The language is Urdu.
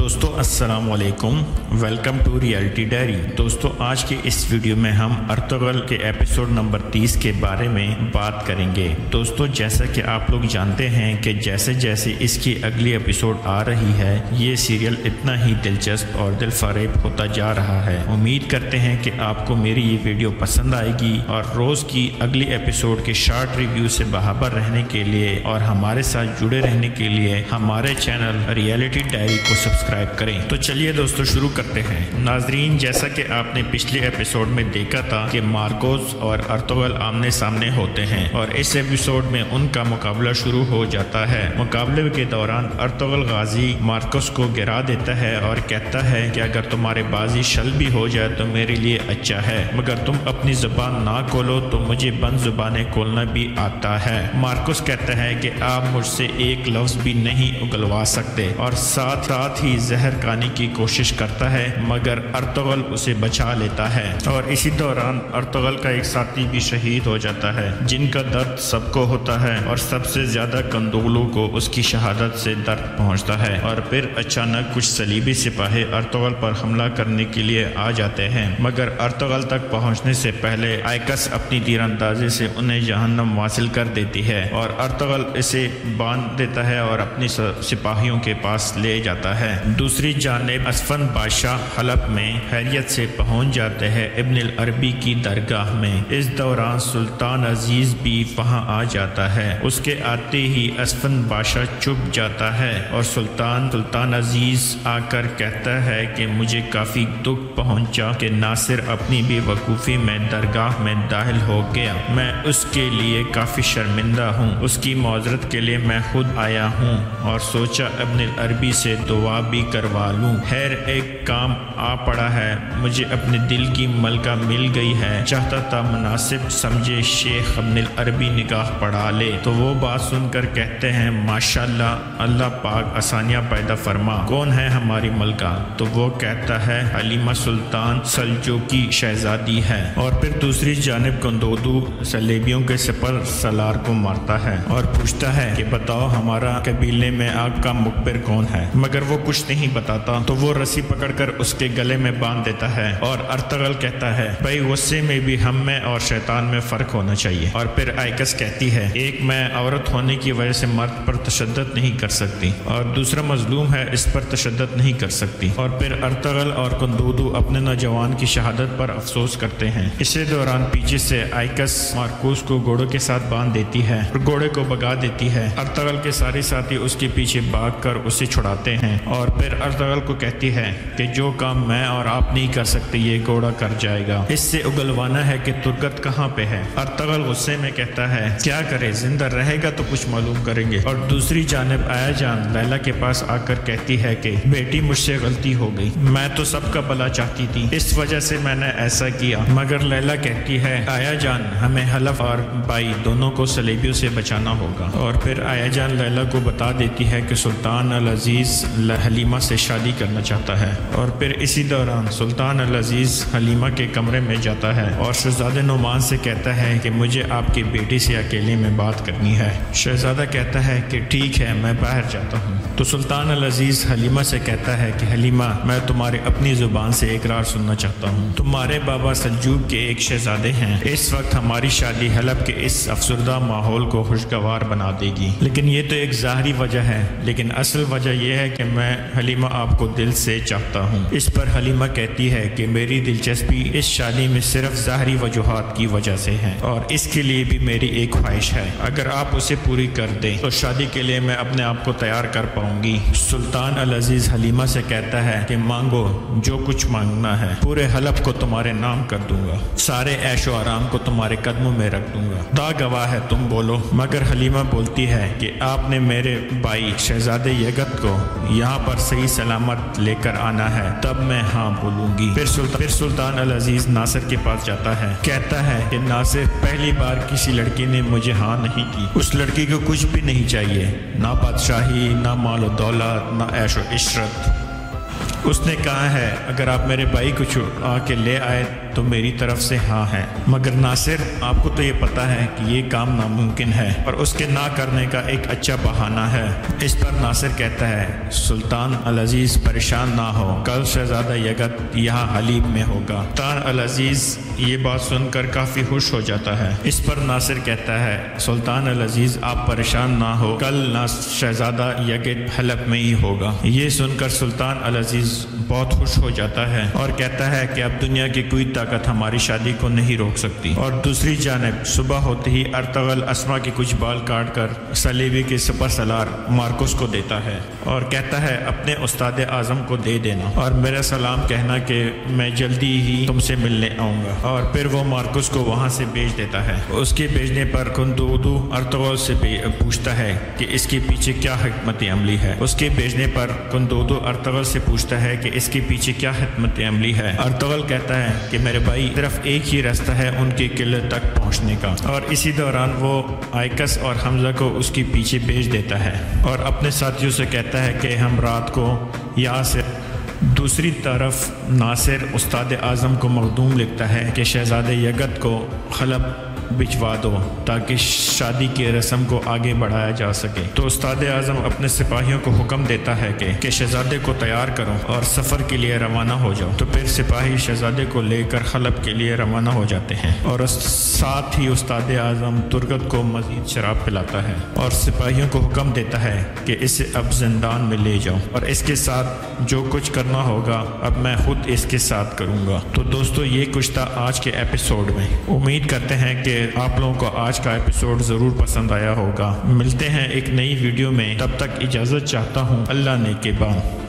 دوستو السلام علیکم، ویلکم ٹو ریئلٹی ڈائری۔ دوستو آج کے اس ویڈیو میں ہم ارطغرل کے ایپیسوڈ نمبر 30 کے بارے میں بات کریں گے۔ دوستو جیسا کہ آپ لوگ جانتے ہیں کہ جیسے جیسے اس کی اگلی ایپیسوڈ آ رہی ہے یہ سیریل اتنا ہی دلچسپ اور دل فریب ہوتا جا رہا ہے۔ امید کرتے ہیں کہ آپ کو میری یہ ویڈیو پسند آئے گی اور روز کی اگلی ایپیسوڈ کے شارٹ ریویو سے باخبر رہنے کے لیے اور ہمارے ساتھ جڑے رہنے کے لیے ہمارے چینل ریئلٹی ڈائری کو سبسکرائب کریں۔ تو چلیے دوستو شروع کرتے ہیں۔ ناظرین جیسا کہ آپ نے پچھلے ایپیسوڈ میں دیکھا تھا کہ مارکوس اور ارطغرل آمنے سامنے ہوتے ہیں اور اس ایپیسوڈ میں ان کا مقابلہ شروع ہو جاتا ہے۔ مقابلے کے دوران ارطغرل غازی مارکوس کو گرا دیتا ہے اور کہتا ہے کہ اگر تمہارے بازی شل بھی ہو جائے تو میرے لیے اچھا ہے، مگر تم اپنی زبان نہ کھولو تو مجھے بند زبانیں کھولنا بھی آتا ہے۔ مارکوس کہتا ہے کہ آپ مجھ سے ایک لفظ بھی نہیں اگلوا سکتے اور ساتھ ہی زہر کھانے کی کوشش کرتا ہے، مگر ارطغرل اسے بچا لیتا ہے اور اسی دوران ارطغرل کا ایک ساتھی بھی شہید ہو جاتا ہے جن کا درد سب کو ہوتا ہے اور سب سے زیادہ کندوگلو کو اس کی شہادت سے درد پہنچتا ہے۔ اور پھر اچانک کچھ صلیبی سپاہی ارطغرل پر حملہ کرنے کے لیے آ جاتے ہیں، مگر ارطغرل تک پہنچنے سے پہلے آئکس اپنی تیر اندازی سے انہیں جہنم واصل کر دیتی ہے اور ارطغرل اسے باندھ دیتا ہے اور اپنی سپاہیوں کے پاس لے جاتا ہے۔ دوسری جانب اسفند بادشاہ حلب میں خیریت سے پہنچ جاتے ہیں ابن العربی کی درگاہ میں۔ اس دوران سلطان عزیز بھی وہاں آ جاتا ہے۔ اس کے آتے ہی اسفند بادشاہ چپ جاتا ہے اور سلطان عزیز آ کر کہتا ہے کہ مجھے کافی دکھ پہنچا کہ ناصر اپنی بے وقوفی میں درگاہ میں داخل ہو گیا۔ میں اس کے لیے کافی شرمندہ ہوں۔ اس کی معذرت کے لیے میں خود آیا ہوں اور سوچا ابن العربی سے دعا بھی کروا لوں۔ خیر ایک کام آ پڑا ہے، مجھے اپنے دل کی ملکہ مل گئی ہے، چاہتا تھا مناسب سمجھے شیخ ابن العربی نکاح پڑھا لے۔ تو وہ بات سن کر کہتے ہیں ماشاءاللہ، اللہ پاک آسانیاں پیدا فرما، کون ہے ہماری ملکہ؟ تو وہ کہتا ہے حلیمہ سلطان سلجوقی شہزادی ہے۔ اور پھر دوسری جانب کندودو صلیبیوں کے سپر سالار کو مارتا ہے اور پوچھتا ہے کہ بتاؤ ہمارا قبیلے میں آپ کا مخبر کون ہے، مگر وہ کچھ نہیں بتاتا۔ تو وہ رسی پکڑ کر اس کے گلے میں باندھ دیتا ہے اور ارطغرل کہتا ہے بھائی غصے میں بھی ہم میں اور شیطان میں فرق ہونا چاہیے۔ اور پھر آئکس کہتی ہے ایک میں عورت ہونے کی وجہ سے مرد پر تشدد نہیں کر سکتی اور دوسرا مظلوم ہے اس پر تشدد نہیں کر سکتی۔ اور پھر ارطغرل اور کندودو اپنے نوجوان کی شہادت پر افسوس کرتے ہیں۔ اسی دوران پیچھے سے آئکس مارکوس کو گھوڑوں کے ساتھ باندھ دیتی ہے اور گھوڑے کو بھگا دیتی ہے۔ ارطغرل کے سارے ساتھی اس کے پیچھے بھاگ کر اسے چھڑاتے ہیں اور پھر ارطغرل کو کہتی ہے کہ جو کام میں اور آپ نہیں کر سکتے یہ گھوڑا کر جائے گا، اس سے اگلوانا ہے کہ ترکت کہاں پہ ہے۔ ارطغرل غصے میں کہتا ہے کیا کرے، زندہ رہے گا تو کچھ معلوم کریں گے۔ اور دوسری جانب آیا جان لیلا کے پاس آ کر کہتی ہے کہ بیٹی مجھ سے غلطی ہو گئی، میں تو سب کا بھلا چاہتی تھی، اس وجہ سے میں نے ایسا کیا۔ مگر لیلا کہتی ہے آیا جان ہمیں حلف اور بھائی دونوں کو صلیبیوں سے بچانا ہوگا۔ اور پھر آیا جان لیلا کو بتا دیتی ہے کہ سلطان العزیز حلیمہ سے شادی کرنا چاہتا ہے۔ اور پھر اسی دوران سلطان العزیز حلیمہ کے کمرے میں جاتا ہے اور شہزادہ نعمان سے کہتا ہے کہ مجھے آپ کی بیٹی سے اکیلے میں بات کرنی ہے۔ شہزادہ کہتا ہے کہ ٹھیک ہے میں باہر جاتا ہوں۔ تو سلطان العزیز حلیمہ سے کہتا ہے کہ حلیمہ میں تمہارے اپنی زبان سے اقرار سننا چاہتا ہوں، تمہارے بابا سلجوق کے ایک شہزادے ہیں، اس وقت ہماری شادی حلب کے اس افسردہ ماحول کو خوشگوار بنا دے گی، لیکن یہ تو ایک ظاہری وجہ ہے، لیکن اصل وجہ یہ ہے کہ میں حلیمہ آپ کو دل سے چاہتا ہوں۔ اس پر حلیمہ کہتی ہے کہ میری دلچسپی اس شادی میں صرف ظاہری وجوہات کی وجہ سے ہے اور اس کے لیے بھی میری ایک خواہش ہے، اگر آپ اسے پوری کر دیں تو شادی کے لیے میں اپنے آپ کو تیار کر پاؤں گی۔ سلطان العزیز حلیمہ سے کہتا ہے کہ مانگو جو کچھ مانگنا ہے، پورے حلب کو تمہارے نام کر دوں گا، سارے عیش و آرام کو تمہارے قدموں میں رکھ دوں گا، خدا گواہ ہے تم بولو۔ مگر حلیمہ بولتی ہے کہ آپ نے میرے بھائی شہزادے یگت کو یہاں پر صحیح سلامت لے کر آنا ہے تب میں ہاں بولوں گی۔ پھر سلطان العزیز ناصر کے پاس جاتا ہے، کہتا ہے کہ ناصر پہلی بار کسی لڑکی نے مجھے ہاں نہیں کی، اس لڑکی کو کچھ بھی نہیں چاہیے، نہ بادشاہی، نہ مال و دولت، نہ عیش و عشرت۔ اس نے کہا ہے اگر آپ میرے بھائی کو آ کے لے آئے تو میری طرف سے ہاں ہے، مگر ناصر آپ کو تو یہ پتا ہے کہ یہ کام ناممکن ہے اور اس کے نہ کرنے کا ایک اچھا بہانہ ہے۔ اس پر ناصر کہتا ہے سلطان العزیز پریشان نہ ہو، کل شہزادہ یگت یہاں حلیب میں ہوگا۔ سلطان العزیز یہ بات سن کر کافی خوش ہو جاتا ہے۔ اس پر ناصر کہتا ہے سلطان العزیز آپ پریشان نہ ہو، کل شہزادہ یگت حلب میں ہی ہوگا۔ یہ سن کر سلطان العزیز بہت خوش ہو جاتا ہے اور کہتا ہے کہ اب دنیا کی کوئی طاقت ہماری شادی کو نہیں روک سکتی۔ اور دوسری جانب صبح ہوتے ہی ارطغرل اسما کے کچھ بال کاٹ کر صلیبی کے سپہ سالار مارکوس کو دیتا ہے اور کہتا ہے اپنے استاد اعظم کو دے دینا اور میرا سلام کہنا کہ میں جلدی ہی تم سے ملنے آؤں گا۔ اور پھر وہ مارکوس کو وہاں سے بھیج دیتا ہے۔ اس کے بھیجنے پر کندودو ارطغرل سے پوچھتا ہے کہ اس کے پیچھے کیا حکمت عملی ہے۔ اس کے بھیجنے پر کندودو ارطغرل سے پوچھتا ہے کہ اس کے پیچھے کیا حکمت عملی ہے۔ ارطغرل کہتا ہے کہ میرے بھائی صرف ایک ہی راستہ ہے ان کی قلعے تک پہنچنے کا، اور اسی دوران وہ آئکس اور حمزہ کو اس کے پیچھے بھیج دیتا ہے اور اپنے ساتھیوں سے کہتا ہے کہ ہم رات کو یہاں سے۔ دوسری طرف ناصر استاد اعظم کو مخدوم لکھتا ہے کہ شہزادہ یگت کو حلب بھجوا دو تاکہ شادی کی رسم کو آگے بڑھایا جا سکے۔ تو استاد اعظم اپنے سپاہیوں کو حکم دیتا ہے کہ شہزادے کو تیار کرو اور سفر کے لیے روانہ ہو جاؤ۔ تو پھر سپاہی شہزادے کو لے کر حلب کے لیے روانہ ہو جاتے ہیں اور ساتھ ہی استاد اعظم ترگت کو مزید شراب پلاتا ہے اور سپاہیوں کو حکم دیتا ہے کہ اسے اب زندان میں لے جاؤ اور اس کے ساتھ جو کچھ کرنا ہوگا اب میں خود اس کے ساتھ کروں گا۔ تو دوستو یہ کچھ تھا آج کے ایپیسوڈ میں۔ امید کرتے ہیں کہ آپ لوگوں کو آج کا ایپیسوڈ ضرور پسند آیا ہوگا۔ ملتے ہیں ایک نئی ویڈیو میں، تب تک اجازت چاہتا ہوں۔ اللہ نے کے بعد۔